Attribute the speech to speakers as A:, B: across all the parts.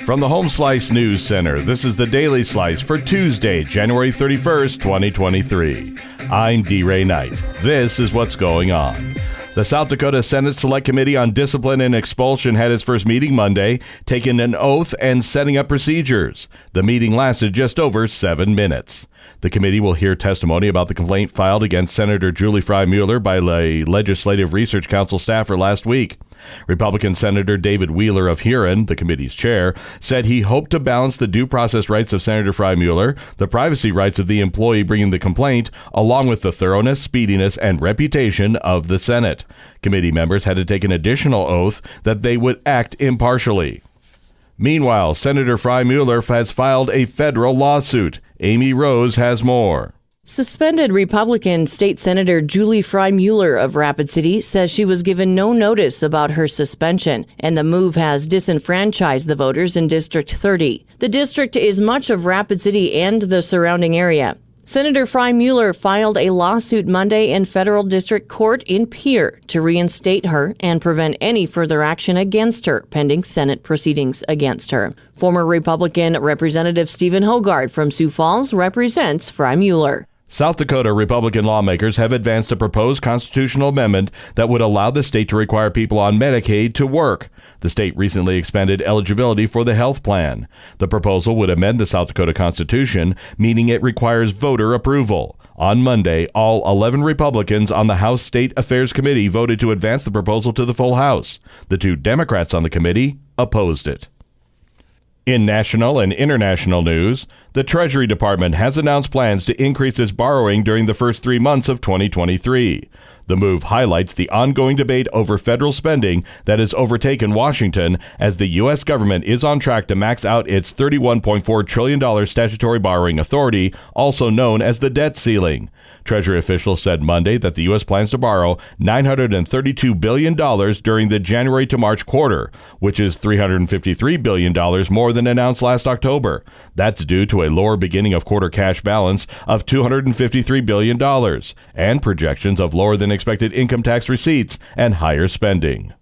A: From the Home Slice News Center, this is the Daily Slice for Tuesday, January 31st, 2023. I'm D-Ray Knight. This is what's going on. The South Dakota Senate Select Committee on Discipline and Expulsion had its first meeting Monday, taking an oath and setting up procedures. The meeting lasted just over 7 minutes. The committee will hear testimony about the complaint filed against Senator Julie Frye-Mueller by a Legislative Research Council staffer last week. Republican Senator David Wheeler of Huron, the committee's chair, said he hoped to balance the due process rights of Senator Frye-Mueller, the privacy rights of the employee bringing the complaint, along with the thoroughness, speediness, and reputation of the Senate. Committee members had to take an additional oath that they would act impartially. Meanwhile, Senator Frye-Mueller has filed a federal lawsuit. Amy Rose has more.
B: Suspended Republican State Senator Julie Frye-Mueller of Rapid City says she was given no notice about her suspension, and the move has disenfranchised the voters in District 30. The district is much of Rapid City and the surrounding area. Senator Frye-Mueller filed a lawsuit Monday in federal district court in Pierre to reinstate her and prevent any further action against her, pending Senate proceedings against her. Former Republican Representative Stephen Hogard from Sioux Falls represents Frye-Mueller.
A: South Dakota Republican lawmakers have advanced a proposed constitutional amendment that would allow the state to require people on Medicaid to work. The state recently expanded eligibility for the health plan. The proposal would amend the South Dakota Constitution, meaning it requires voter approval. On Monday, all 11 Republicans on the House State Affairs Committee voted to advance the proposal to the full House. The 2 Democrats on the committee opposed it. In national and international news, the Treasury Department has announced plans to increase its borrowing during the first 3 months of 2023. The move highlights the ongoing debate over federal spending that has overtaken Washington as the U.S. government is on track to max out its $31.4 trillion statutory borrowing authority, also known as the debt ceiling. Treasury officials said Monday that the U.S. plans to borrow $932 billion during the January to March quarter, which is $353 billion more than announced last October. That's due to a lower beginning of quarter cash balance of $253 billion and projections of lower than expected income tax receipts and higher spending.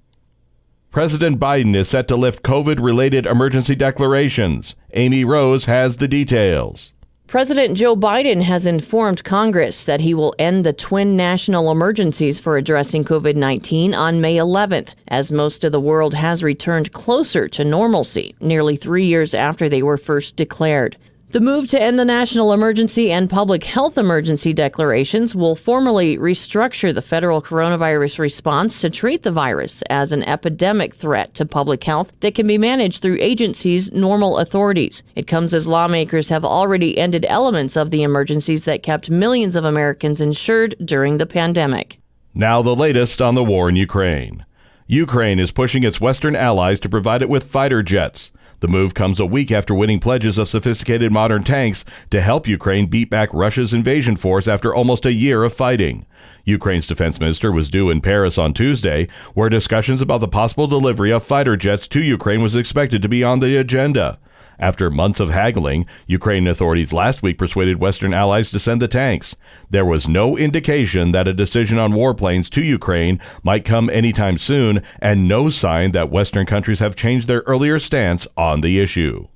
A: President Biden is set to lift COVID-related emergency declarations. Amy Rose has the details.
B: President Joe Biden has informed Congress that he will end the twin national emergencies for addressing COVID-19 on May 11th, as most of the world has returned closer to normalcy, nearly 3 years after they were first declared. The move to end the national emergency and public health emergency declarations will formally restructure the federal coronavirus response to treat the virus as an epidemic threat to public health that can be managed through agencies' normal authorities. It comes as lawmakers have already ended elements of the emergencies that kept millions of Americans insured during the pandemic.
A: Now the latest on the war in Ukraine. Ukraine is pushing its Western allies to provide it with fighter jets. The move comes a week after winning pledges of sophisticated modern tanks to help Ukraine beat back Russia's invasion force after almost a year of fighting. Ukraine's defense minister was due in Paris on Tuesday, where discussions about the possible delivery of fighter jets to Ukraine was expected to be on the agenda. After months of haggling, Ukrainian authorities last week persuaded Western allies to send the tanks. There was no indication that a decision on warplanes to Ukraine might come anytime soon, and no sign that Western countries have changed their earlier stance on the issue.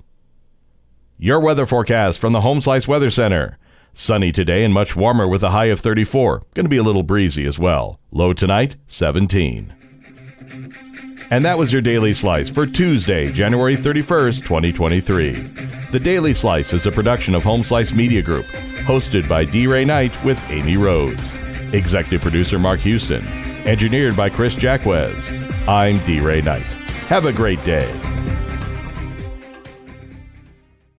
A: Your weather forecast from the Home Slice Weather Center. Sunny today and much warmer with a high of 34. Going to be a little breezy as well. Low tonight, 17. And that was your Daily Slice for Tuesday, January 31st, 2023. The Daily Slice is a production of Home Slice Media Group, hosted by D-Ray Knight with Amy Rose. Executive producer Mark Houston. Engineered by Chris Jacquez. I'm D-Ray Knight. Have a great day.